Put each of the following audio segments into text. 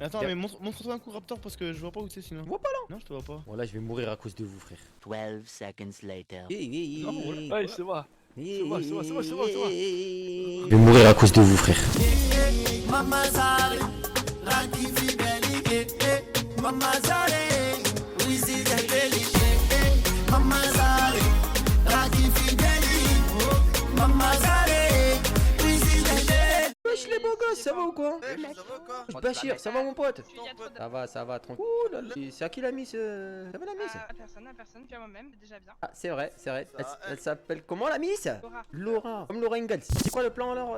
Attends, mais montre-toi un coup Raptor parce que je vois pas où c'est sinon. Tu vois pas là? Non, je te vois pas. Bon là je vais mourir à cause de vous frère. 12 seconds later. Ouais, c'est moi. C'est moi. Je vais mourir à cause de vous frère. Wesh les beaux gosses, ça va ou quoi? Bachir, ça va mon pote? Ça va, tranquille. Ouh là là. C'est à qui la miss? Ça va la miss? À personne, puis à moi-même, déjà bien. Ah c'est vrai. Elle s'appelle comment la miss? Laura. Laura. Comme Laura Ingalls. C'est quoi le plan alors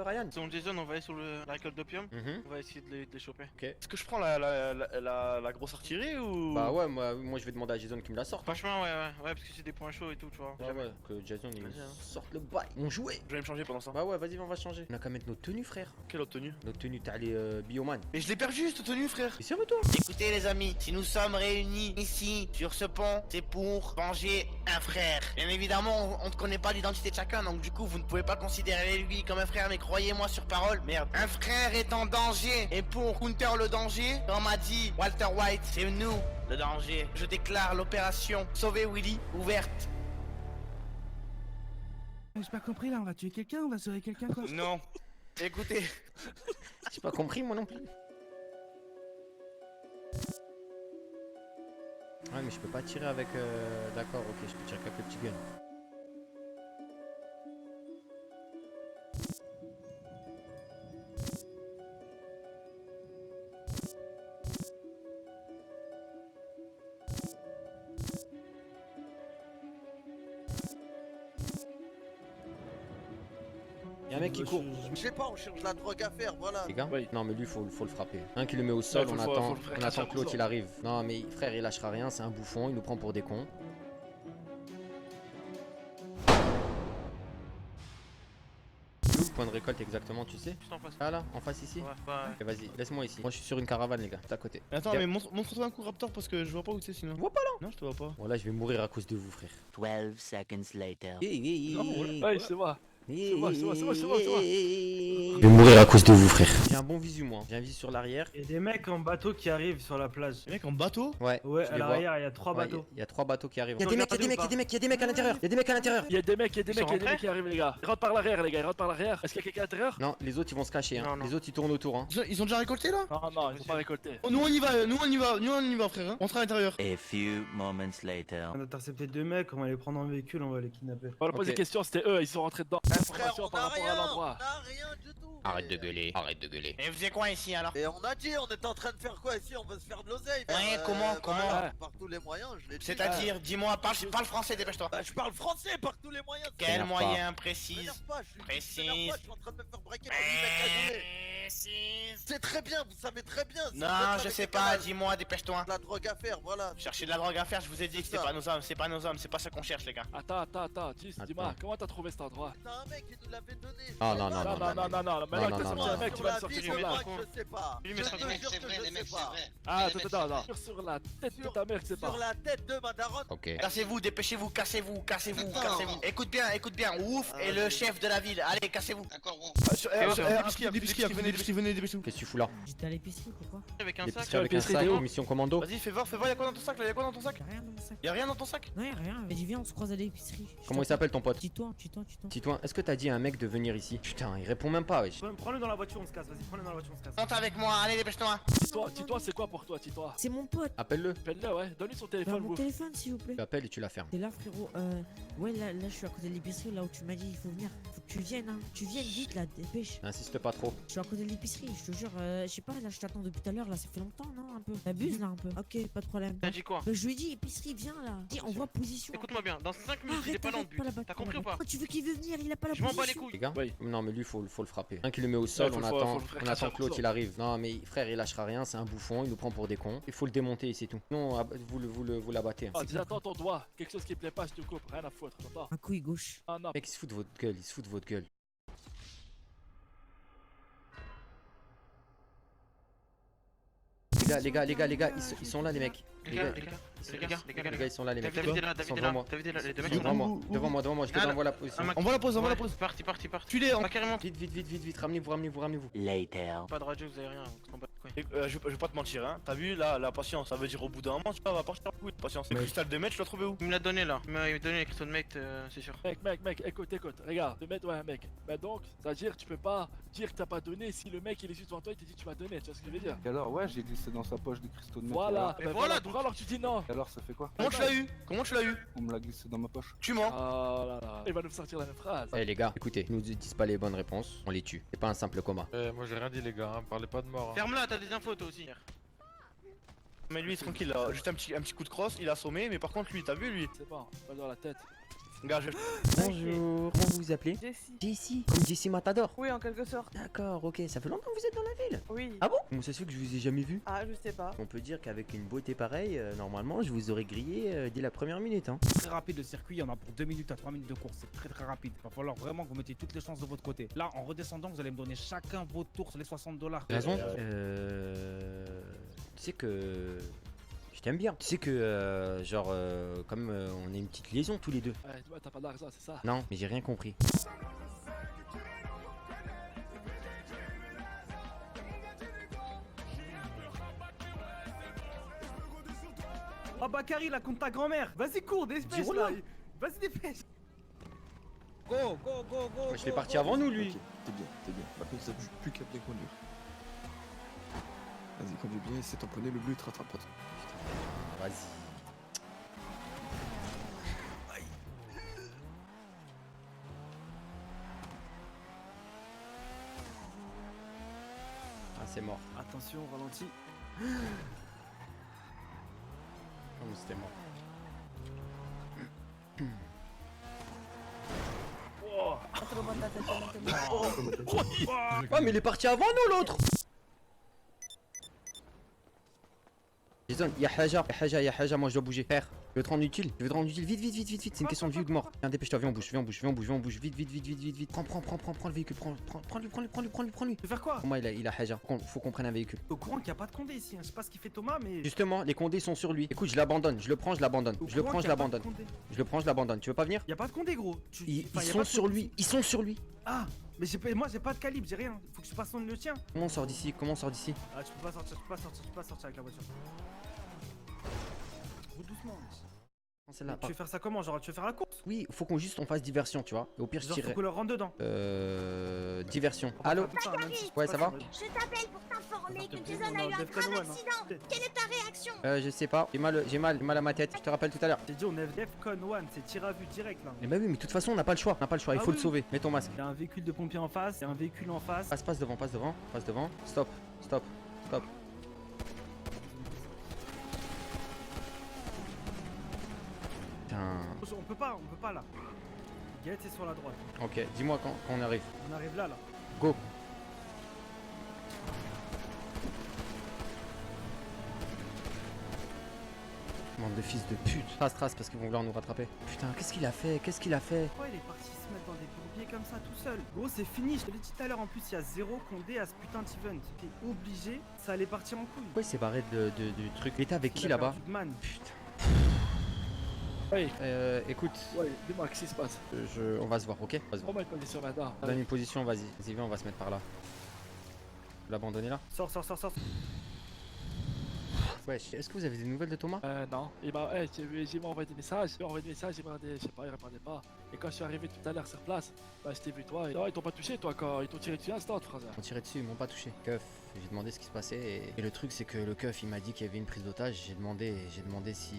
Ryan? Selon Jason, on va aller sur la récolte d'opium. On va essayer de les choper. Ok. Est-ce que je prends la grosse artillerie ou. Bah ouais, moi je vais demander à Jason qui me la sorte. Franchement, ouais, parce que c'est des points chauds et tout, tu vois. Ouais, que Jason il Vas-y, hein. sorte le bail. On jouait. Je vais me changer pendant ça. Bah ouais, vas-y, on va changer. On a qu'à mettre notre tenue, frère. Quelle autre tenue? Notre tenue, t'as les bioman. Mais je l'ai perdu cette tenue, frère. Mais sérieux, toi? Écoutez les amis, si nous sommes réunis ici sur ce pont, c'est pour venger un frère. Bien évidemment, on ne connaît pas l'identité de chacun, donc du coup vous ne pouvez pas considérer lui comme un frère, mais croyez-moi sur parole, merde. Un frère est en danger, et pour counter le danger, comme a dit Walter White, c'est nous le danger. Je déclare l'opération Sauver Willy ouverte. J'ai pas compris là, on va tuer quelqu'un, on va sauver quelqu'un quoi. Non. Écoutez, J'ai pas compris, moi non plus. Ouais, mais je peux pas tirer avec. D'accord, ok, je peux tirer avec le petit gun. Y'a un mec qui court. Je sais pas, on cherche la drogue à faire, voilà. Les gars? Oui. Non, mais lui, faut le frapper. Un qui le met au sol, Ouais, on faut attend, le faire on casser attend un que l'autre morceau. il arrive. Non, mais frère, il lâchera rien, c'est un bouffon, il nous prend pour des cons. Où le point de récolte exactement, tu sais? Juste en face. Ah là, en face ici? Ouais. Ok, vas-y, laisse-moi ici. Moi, je suis sur une caravane, les gars, c'est à côté. Attends, Y'a- mais montre-toi un coup Raptor parce que je vois pas où c'est sinon. Tu vois pas là? Non, je te vois pas. Bon, là, je vais mourir à cause de vous, frère. 12 seconds later. Ouais, c'est moi. C'est moi. Je vais mourir à cause de vous, frère. J'ai un bon visu, moi. J'ai un visu sur l'arrière. Il y a des mecs en bateau qui arrivent sur la plage. Les mecs en bateau? Ouais, Ouais, je à les vois. l'arrière, il y a 3 Ouais, bateaux. il y a 3 bateaux qui arrivent. Il y a des mecs, il y a des mecs, Il y a des mecs à l'intérieur. Il y a des mecs à l'intérieur. Il y a des mecs sont rentrés qui arrivent, les gars. Ils rentrent par l'arrière, les gars. Est-ce qu'il y a quelqu'un à l'intérieur? Non, les autres ils vont se cacher. Hein. Non, non. Les autres ils tournent autour. Hein. Ils ont déjà récolté là? Non, ils sont pas récoltés. Oh, nous on y va frère. Hein. On sera à l'intérieur. A few moments later. On a intercepté 2 mecs, on va les prendre en véhicule, on va les kidnapper. On leur pose Ok. des questions, c'était eux, ils sont rentrés dedans. Frère, Information on par a rapport rien, à l'endroit. on a rien du tout. Arrête de gueuler, arrête de gueuler. et vous faisiez quoi ici alors? Et on a dit, on était en train de faire quoi ici? On veut se faire de l'oseille. Ouais, comment Par tous les moyens, je l'ai dit. C'est-à-dire, dis-moi, parle français, dépêche-toi. Bah, je parle français par tous les moyens. Quel T'énerve moyen Je précise? m'énerve pas, je Précise. suis en train de me faire braquer par 10 mecs cagoulés. Précise. C'est très bien, vous savez très bien. si vous êtes Non, avec je sais des pas, canards, dis-moi, dépêche-toi. de la drogue à faire, voilà. Chercher de la drogue à faire, je vous ai dit que C'est c'est ça. pas nos hommes, c'est pas nos hommes, c'est pas ce qu'on cherche les gars. Attends, dis-moi, Attends. comment t'as trouvé cet endroit? T'as un mec qui nous l'avait donné. Ah, non, non, Non, non, maintenant que t'as sorti un mec, tu vas me sortir sur une la blague. vie, je sais pas. Lui, Je mais te c'est jure vrai, que je sais pas. Ah, attends. Sur la tête de ta mère, c'est pas. Sur la tête de ma daronne. Ok. Cassez-vous, dépêchez-vous, cassez-vous. Putain. Écoute bien, ouf est le chef de la ville. Allez, cassez-vous. Des biscuits, venez, dépêchez-vous. Qu'est-ce que tu fous là? J'étais à l'épicerie, pourquoi? Avec un L'épicerie sac, avec un l'épicerie sac, de haut. mission commando. Vas-y, fais voir, y'a quoi dans ton sac là? Y'a quoi dans ton sac? Y'a rien dans mon sac. Y'a rien dans ton sac? Non, y'a rien. Mais viens, on se croise à l'épicerie. Comment il s'appelle ton pote? Titouan. Titouan, est-ce que t'as dit à un mec de venir ici? Putain, il répond même pas, wesh. Prends-le dans la voiture, on se casse, vas-y, prends-le dans la voiture, on se casse. Monte avec moi, allez, dépêche-toi. Dis-toi, c'est quoi pour toi, dis-toi? C'est mon pote. Appelle-le. Appelle-le, ouais. Donne-lui son Bah, téléphone, mon ouf. téléphone, s'il vous plaît. Tu appelles et tu la fermes. T'es là, frérot. Ouais, là, je suis à côté de l'épicerie, là où tu m'as dit il faut venir. Faut que tu viennes, hein. Tu viennes vite, là, dépêche. Insiste pas trop. Je suis à côté de l'épicerie, je te jure. Je sais pas, là, je t'attends depuis tout à l'heure, là, ça fait longtemps, non? Un peu. T'abuses, là, un peu. Ok, pas de problème. T'as dit quoi? Bah, je lui ai dit, épicerie, viens, là. Dis, on voit position. Écoute-moi bien, dans 5 minutes, il est Arrête, pas dans le arrête, but. la batte, T'as pas la compris ou batte. pas? Oh, tu veux qu'il veut venir, il a pas la Je m'en bats les position. couilles. Les gars? Oui. Non, mais lui, faut le frapper. Un qui le met au sol, faut on le attend, faire on casser attend un que l'autre morceau. il arrive. Non, mais frère, il lâchera rien, c'est un bouffon, il nous prend pour des cons. Il faut le démonter et c'est tout. Non, vous l'abattez. Oh, dis attends ton doigt. Quelque chose qui plaît pas, je te coupe. Rien à foutre, t'entends? Un couille gauche. Ah non. Mec, il se fout de votre gueule, il se fout de votre gueule. Les gars, ils sont là, les mecs. Les gars, ils sont là, les mecs. T'as vidé là, Ils sont devant moi. t'as vidé là, les deux Ils mecs sont sont devant moi, je te Ah, renvoie la position. On va la pose, Parti. Tu l'es, Pas carrément. Vite, ramenez-vous. Later. Pas de radio, vous avez rien. Je vais pas te mentir, hein. T'as vu, là, la patience, ça veut dire au bout d'un moment, tu vois, va partir en couille. Patience. Le cristal de mec, tu l'as trouvé où? Il me l'a donné là. Il m'a donné les cristaux de mate, c'est sûr. Mec, écoute, regarde, te mettre ouais, mec. Bah donc, ça veut dire que tu peux pas dire que t'as pas donné si le mec il est juste devant toi, il te dit tu m'as donné, tu vois ce que je veux dire? Et alors, ouais, j'ai glissé dans sa poche des cristaux de mec. Voilà, Et bah voilà, pourquoi alors tu dis non? Et alors, ça fait quoi? Comment tu l'as eu? Comment tu l'as eu? On me l'a glissé dans ma poche. Tu mens. Oh là là, il va nous sortir la même phrase. Eh les gars, écoutez, nous disent pas les bonnes réponses, on les tue. C'est pas un simple coma. Moi j'ai rien dit les gars, hein. Parlez pas de mort. Hein. Ferme-la, t'as des infos toi aussi. Mais lui, tranquille, là. Juste un petit coup de crosse, il a assommé, mais par contre, lui, t'as vu, lui? C'est bon, pas dans la tête. Gars, Bonjour, comment vous vous appelez? Jessie. Jessie, comme Jessie Matador. Oui, en quelque sorte. D'accord, ok, ça fait longtemps que vous êtes dans la ville. Oui. Ah bon? Comment ça se fait que je vous ai jamais vu? Ah, je sais pas. On peut dire qu'avec une beauté pareille, normalement, je vous aurais grillé dès la première minute, hein. Très rapide le circuit, il y en a pour 2 minutes à 3 minutes de course, c'est très rapide. Il va falloir vraiment que vous mettiez toutes les chances de votre côté. Là, en redescendant, vous allez me donner chacun votre tour sur les $60. Raison? Tu sais que... Je t'aime bien. Tu sais que, comme on est une petite liaison tous les deux. Ouais, toi t'as pas d'argent, c'est ça? Non, mais j'ai rien compris. Ah Bakary, là, contre ta grand-mère. Vas-y, cours, dépêche Dis-moi là. là. Vas-y, dépêche. Go. Moi, je l'ai parti avant nous, lui. T'es bien. Par contre, ça bouge plus qu'à bien conduire. Vas-y, conduis bien, essaie de tamponner, le bleu, il te rattrape pas. Vas-y. Ah, c'est mort. Attention, ralenti. Oh, c'était mort. Oh, mais il est parti avant nous, l'autre. Jason, y'a Haja, moi je dois bouger. Frère, je veux te rendre utile, vite, c'est une question de vie ou de mort. Viens, dépêche-toi, viens, on bouge, vite. Prends le véhicule, prends-lui. Tu veux faire quoi? Pour moi, il a Haja, faut qu'on prenne un véhicule. Au courant qu'il n'y a pas de condé ici, hein. Je sais pas ce qu'il fait Thomas, mais. Justement, les condés sont sur lui. Écoute, je l'abandonne, je le prends, je l'abandonne. Au Je le courant prends, qu'il je y a pas de l'abandonne. condé. Je le prends, je l'abandonne. Tu veux pas venir? Y a pas de condé, gros. Ils Enfin, y a sont pas de sur condé lui, ici. ils sont sur lui. Ah, mais moi j'ai pas de calibre, j'ai rien. Faut que je passe le tien. Comment on sort d'ici? Ah, tu peux pas sortir avec la voiture. Roule doucement. Prends celle-là, Tu veux faire ça comment? Genre, tu veux faire la course? oui, faut qu'on fasse diversion, tu vois. Et au pire, je Genre, faut tirerai. qu'on leur rentre dedans. Diversion. On va Allô? faire tout ça, même si Ouais, c'est ça pas va? sûr. Je t'appelle pour t'informer que Jason on a eu a un Defcon grave One, hein. accident. Quelle est ta réaction? Je sais pas. J'ai mal à ma tête. Je te rappelle tout à l'heure. J'ai dit, on est Defcon 1, c'est tir à vue direct là. Mais bah oui, mais de toute façon, on n'a pas le choix. Il Ah faut le oui. sauver. Mets ton masque. Il y a un véhicule de pompier en face, il y a un véhicule en face. Passe devant. Stop. Putain. On peut pas là. Galette, c'est sur la droite. Ok, dis-moi quand on arrive. On arrive là. Go. Bande de fils de pute. Trace parce qu'ils vont vouloir nous rattraper. Putain, qu'est-ce qu'il a fait? Pourquoi il est parti se mettre dans des bourbiers comme ça tout seul? Gros, c'est fini, je te l'ai dit tout à l'heure. En plus, il y a 0 condé à ce putain d'event. T'es obligé, ça allait partir en couille. Pourquoi il s'est barré du truc? Il était avec qui Il a là-bas? perdu de man. Putain. Oui. Écoute, Ouais, dis-moi, qu'est-ce qui se passe? on va se voir, ok? On va se voir. Prends-moi une position maintenant. Donne une position, vas-y. Vas-y, viens, on va se mettre par là. L'abandonner là? Sors. Wesh, est-ce que vous avez des nouvelles de Thomas? Non. Il m'a envoyé des messages. Il m'a envoyé des messages, il m'a dit, je sais pas, il répondait pas. Et quand je suis arrivé tout à l'heure sur place, bah je t'ai vu toi. Non, ils t'ont pas touché toi quand ils t'ont tiré dessus instant, frère. Ils m'ont tiré dessus, ils m'ont pas touché. Keuf, j'ai demandé ce qui se passait et le truc c'est que le keuf il m'a dit qu'il y avait une prise d'otage. J'ai demandé si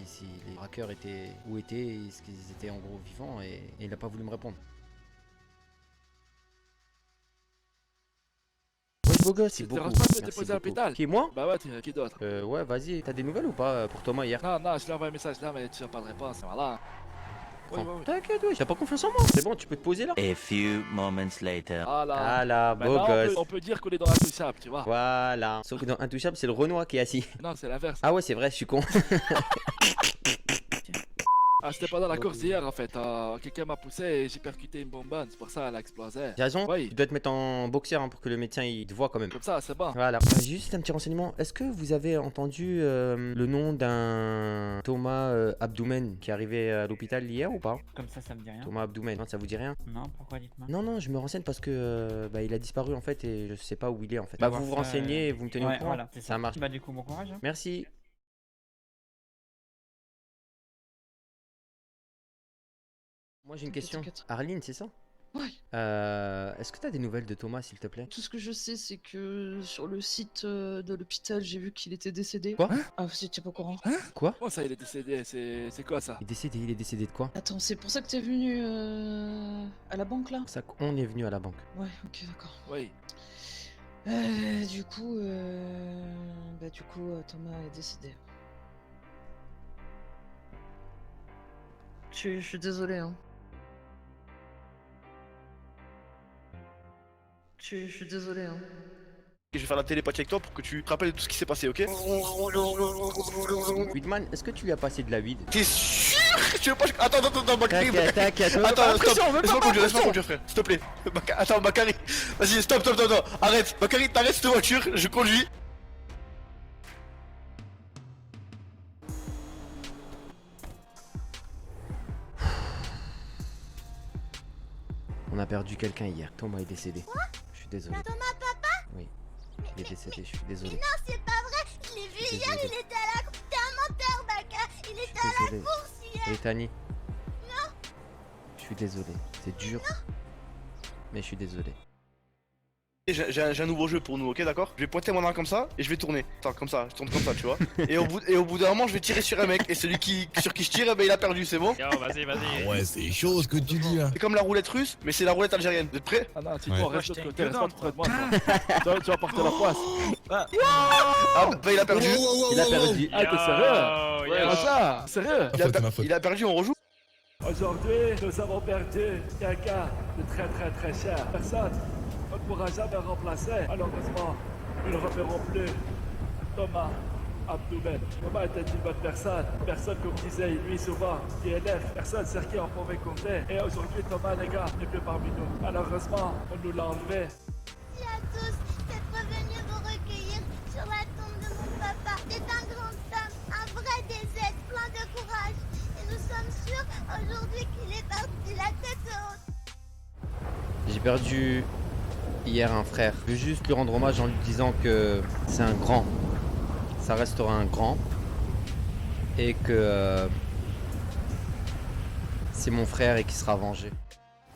les braqueurs étaient où étaient, est-ce qu'ils étaient en gros vivants et il a pas voulu me répondre. Ouais, beau gosse, c'est Ça te beaucoup. dérange pas de me Merci déposer à beaucoup. l'hôpital? Qui, moi? Bah ouais, qui d'autre? Ouais, vas-y, t'as des nouvelles ou pas pour Thomas hier? Non, je lui ai envoyé un message là, mais tu n'as pas de réponse, voilà. Oui. T'inquiète, ouais, t'as pas confiance en moi. C'est bon, tu peux te poser là. A few moments later. Voilà. Ah là, beau Maintenant, gosse. on peut dire qu'on est dans l'intouchable, tu vois. Voilà. Sauf que dans Intouchable, c'est le Renoir qui est assis. Non, c'est l'inverse. Ah ouais, c'est vrai, je suis con. Ah, c'était pendant la course d'hier en fait. Quelqu'un m'a poussé et j'ai percuté une bonbonne. C'est pour ça qu'elle a explosé. Jason, Oui. tu dois te mettre en boxeur hein, pour que le médecin il te voit quand même. Comme ça, c'est bon. Voilà. J'ai juste un petit renseignement. Est-ce que vous avez entendu le nom d'un Thomas Abdoumen qui est arrivé à l'hôpital hier ou pas? Comme ça me dit rien. Thomas Abdoumen, non, ça vous dit rien? Non, pourquoi dites-moi? Non, je me renseigne parce que bah, il a disparu en fait et je sais pas où il est en fait. On va Bah vous voir vous ça, renseignez et vous me tenez au ouais, courant. voilà, c'est ça marche. Bah du coup, bon courage. Hein. Merci. Moi j'ai une question. Arline, c'est ça? Ouais. Est-ce que t'as des nouvelles de Thomas s'il te plaît? Tout ce que je sais, c'est que sur le site de l'hôpital, j'ai vu qu'il était décédé. Quoi? Ah, vous étiez pas au courant? Quoi? Comment ça, il est décédé? C'est quoi ça? Il est décédé de quoi? Attends, c'est pour ça que t'es venu à la banque là? C'est ça qu'on est venu à la banque. Ouais, ok, d'accord. Oui. Du coup, Thomas est décédé. Je suis désolé, hein. Je suis désolé, hein. Je vais faire la télépathie avec toi pour que tu te rappelles de tout ce qui s'est passé, ok? Weedman, est-ce que tu lui as passé de la weed? T'es sûr? Tu veux pas... Attends, Bakary. T'inquiète. Attends, stop. Laisse-moi conduire, frère. S'il te plaît. Attends, Bakary. Vas-y, stop. Arrête. Bakary, t'arrêtes cette voiture. Je conduis. On a perdu quelqu'un hier. Thomas est décédé. Quoi? Je suis désolé. Thomas, papa? Oui. Il est décédé, je suis désolé. Mais non, c'est pas vrai. Je l'ai vu hier, il était à la course. T'es un menteur, Baka. Il était à la Désolé. course hier. Et Tani? Non. Je suis désolé. C'est dur. Mais je suis désolé. J'ai un nouveau jeu pour nous, ok, d'accord? Je vais pointer mon arme comme ça et je vais tourner. Attends, comme ça, je tourne comme ça, tu vois. Et au bout d'un moment, je vais tirer sur un mec. Et celui sur qui je tire, eh ben, il a perdu, c'est bon? Vas-y. Ouais, c'est chaud ce que tu dis là. C'est comme la roulette russe, mais c'est la roulette algérienne. Vous êtes prêts? Ah non, tu Ouais. reste de l'autre côté, reste pas tout près de moi. Toi. Tu vas porter la poisse. Ah, bah, il a perdu. Il a perdu. Ah, t'es sérieux? Ouais, ça, sérieux? Il a perdu, on rejoue? Aujourd'hui, nous avons perdu quelqu'un de très cher. Personne ne pourra jamais remplacer. Malheureusement, nous ne reverrons plus Thomas Abdoumen. Thomas était une bonne personne. Personne, comme disait lui souvent, INF. Personne sur qui on pouvait compter. Et aujourd'hui, Thomas, les gars, n'est plus parmi nous. Malheureusement, on nous l'a enlevé. Merci à tous d'être venus vous recueillir sur la tombe de mon papa. C'est un grand homme, un vrai DZ, plein de courage. Et nous sommes sûrs aujourd'hui qu'il est parti la tête haute. J'ai perdu hier un frère. Je veux juste lui rendre hommage en lui disant que c'est un grand. Ça restera un grand. Et que c'est mon frère et qu'il sera vengé.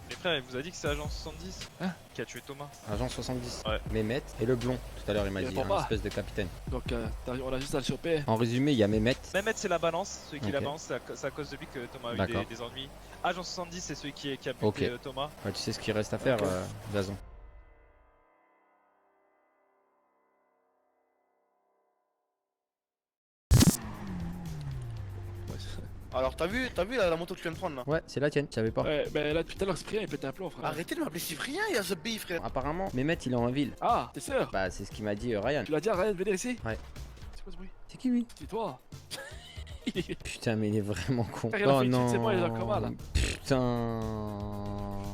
Mais frère, il vous a dit que c'est Agent 70 qui a tué Thomas. Agent 70. Ouais. Mehmet et le blond. Tout à l'heure il m'a Il dit, répond un pas. espèce de capitaine. Donc, on a juste à le choper. En résumé, il y a Mehmet. Mehmet, c'est la balance, celui qui Ok. la balance, c'est à cause de lui que Thomas a eu D'accord. des ennuis. Agent 70, c'est celui qui a buté Ok. Thomas. Ouais, tu sais ce qu'il reste à faire, Ok. Jason. Alors, t'as vu la moto que tu viens de prendre là? Ouais, c'est la tienne, je savais pas. Ouais, mais là, depuis tout à l'heure, Cyprien, il pète un plomb, frère. Arrêtez de m'appeler Cyprien, il y a ce pays, frère. Apparemment, Mehmet il est en ville. Ah, t'es sûr? Bah, c'est ce qu'il m'a dit Ryan. Tu l'as dit à Ryan de venir ici? Ouais. C'est quoi ce bruit? C'est qui lui? C'est toi. Putain, mais il est vraiment con. Il a fait une petite, c'est moi, il est encore mal, là. Putain.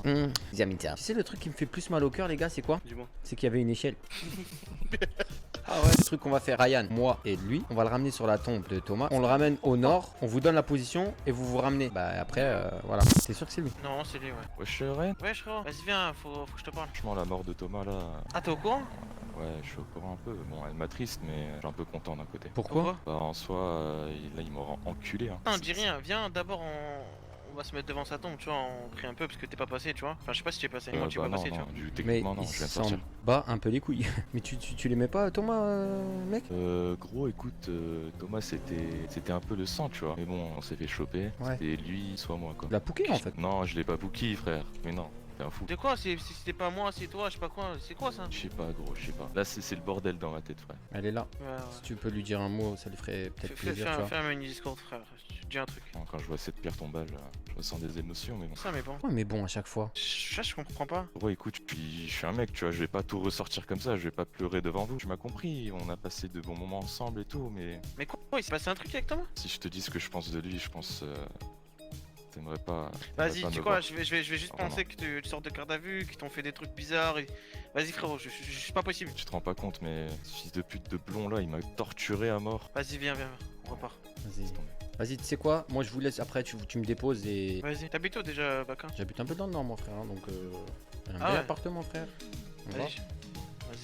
Tu sais, le truc qui me fait plus mal au cœur, les gars, c'est quoi? Dis-moi. C'est qu'il y avait une échelle. Ah ouais. Le truc qu'on va faire, Ryan, moi et lui, on va le ramener sur la tombe de Thomas. On le ramène au nord, on vous donne la position et vous vous ramenez. Bah, après, voilà. T'es sûr que c'est lui? Non, c'est lui, ouais. Wesh, Ren. Ouais, frérot, vas-y, viens, faut que je te parle. Franchement, la mort de Thomas là. Ah, t'es au courant? Ouais, je suis au courant un peu. Bon, elle m'attriste, mais je suis un peu content d'un côté. Pourquoi? Bah, en soi, là, il m'aura enculé. Hein. Non, dis rien, viens d'abord, on va se mettre devant sa tombe, tu vois, on prie un peu parce que t'es pas passé, tu vois. Enfin, je sais pas si tu es passé, moi tu es bah pas non, passé, tu non, vois. du- Mais techniquement, non, il je viens de s'en sortir. bat un peu les couilles. Mais tu l'aimais pas, Thomas, mec? Gros, écoute, Thomas, c'était un peu le sang, tu vois. Mais bon, on s'est fait choper. Ouais. C'était lui, soit moi, quoi. Tu l'as pouqué en fait. Non, je l'ai pas booké, frère. Mais non, t'es un fou. De quoi? C'était pas moi, c'est toi, je sais pas quoi, c'est quoi ça? Je sais pas, gros, je sais pas. Là, c'est le bordel dans ma tête, frère. Elle est là. Ouais, Si tu peux lui dire un mot, ça lui ferait peut-être plaisir, tu vois. Fais un mini discours, frère, je te dis un truc. Bon, quand je vois cette pierre tombale, je ressens des émotions, mais bon. Ça, mais bon. Ouais, mais bon, à chaque fois. Je comprends pas. Ouais, écoute, je suis un mec, tu vois, je vais pas tout ressortir comme ça, je vais pas pleurer devant vous. Tu m'as compris, on a passé de bons moments ensemble et tout, mais Mais quoi? Il s'est passé un truc avec Thomas? si je te dis ce que je pense de lui, je pense T'aimerais pas. Vas-y, pas tu me sais quoi, voir. je vais juste Ah, non. penser que tu sors de garde à vue, qu'ils t'ont fait des trucs bizarres. Vas-y frérot, je suis pas possible. Tu te rends pas compte, mais ce fils de pute de blond là, il m'a torturé à mort. Vas-y, viens, on repart. Vas-y. Vas-y, tu sais quoi? Moi, je vous laisse. Après, tu me déposes et. Vas-y, t'habites où déjà, Baka? J'habite un peu dans le nord, mon frère. Hein, donc, un Ah bel ouais. appartement, frère. On va.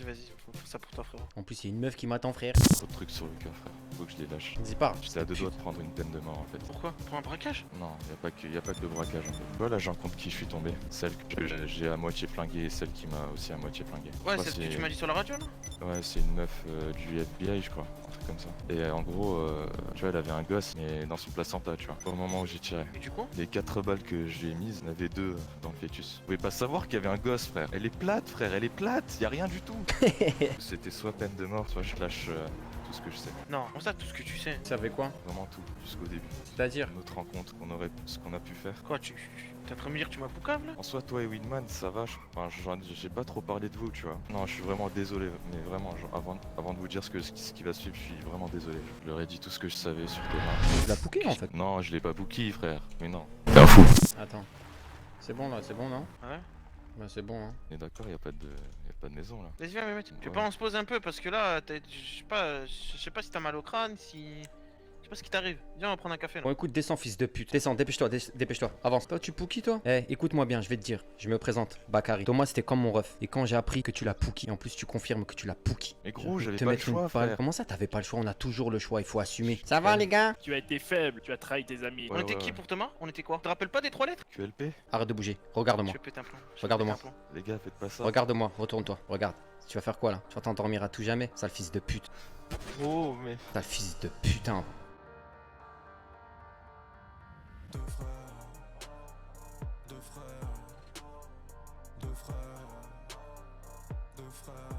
Vas-y, faut faire ça pour toi, frérot. En plus, il y a une meuf qui m'attend, frère. Trop de trucs sur le cœur, frère. Faut que je les lâche. Vas-y, parle. J'étais à deux doigts de prendre une peine de mort en fait. Pourquoi? Pour un braquage? Non, y a pas que de braquage en fait. Voilà, j'en compte qui je suis tombé. Celle que j'ai à moitié flinguée et celle qui m'a aussi à moitié flinguée. Je Ouais, crois celle que tu m'as dit sur la radio là? Ouais, c'est une meuf du FBI, je crois. Un truc comme ça. Et en gros, tu vois, elle avait un gosse, mais dans son placenta, tu vois. Au moment où j'ai tiré. Et du coup? Les 4 balles que je lui ai mises, il y en avait 2 dans le fœtus. Vous pouvez pas savoir qu'il y avait un gosse, frère. Elle est plate, frère, elle est plate. Y a rien du tout. C'était soit peine de mort, soit je lâche tout ce que je sais. Non, on sait tout ce que tu sais. Tu savais quoi? Vraiment tout, jusqu'au début. C'est-à-dire? Notre rencontre, ce qu'on a pu faire. Quoi, t'es en train de me dire que tu m'as poucave là? En soi, toi et Winman, ça va. J'ai pas trop parlé de vous, tu vois. Non, je suis vraiment désolé, mais vraiment, genre, avant de vous dire ce qui va suivre, je suis vraiment désolé. Je leur ai dit tout ce que je savais sur Thomas. Tu l'as booké en fait? Non, je l'ai pas booké, frère. Mais non. T'es un fou. Attends. C'est bon là, c'est bon, non? Ouais. Bah, c'est bon, hein. Et d'accord, y a pas de maison là. Vas-y, viens, Mehmet. Tu veux Ouais. pas on se pose un peu parce que là, je sais pas si t'as mal au crâne, si. Je sais pas ce qui t'arrive. Viens, on va prendre un café là. Bon, écoute, descends, fils de pute. Descends, dépêche-toi, dépêche-toi. Avance. Toi, tu pouki, toi? Eh, écoute-moi bien, je vais te dire. Je me présente, Bakary. Thomas, c'était comme mon ref. Et quand j'ai appris que tu l'as pouki, en plus, tu confirmes que tu l'as pouki. Mais gros, J'ai envie de j'avais te pas le mettre une choix, balle. frère. Comment ça, t'avais pas le choix? On a toujours le choix, il faut assumer. Ça va, les gars? Tu as été faible, tu as trahi tes amis. On était qui pour Thomas? On était quoi? Tu te rappelles pas des 3 lettres? QLP. Arrête de bouger. Regarde-moi. Je vais péter un plomb. Regarde-moi. Les gars, faites pas ça. Regarde-moi. Retourne-toi. Regarde. Tu vas faire quoi là? Tu vas t'endormir à tout jamais? Sale fils de pute. Oh, mais. Sale fils de putain. Deux frères, deux frères, deux frères, deux frères.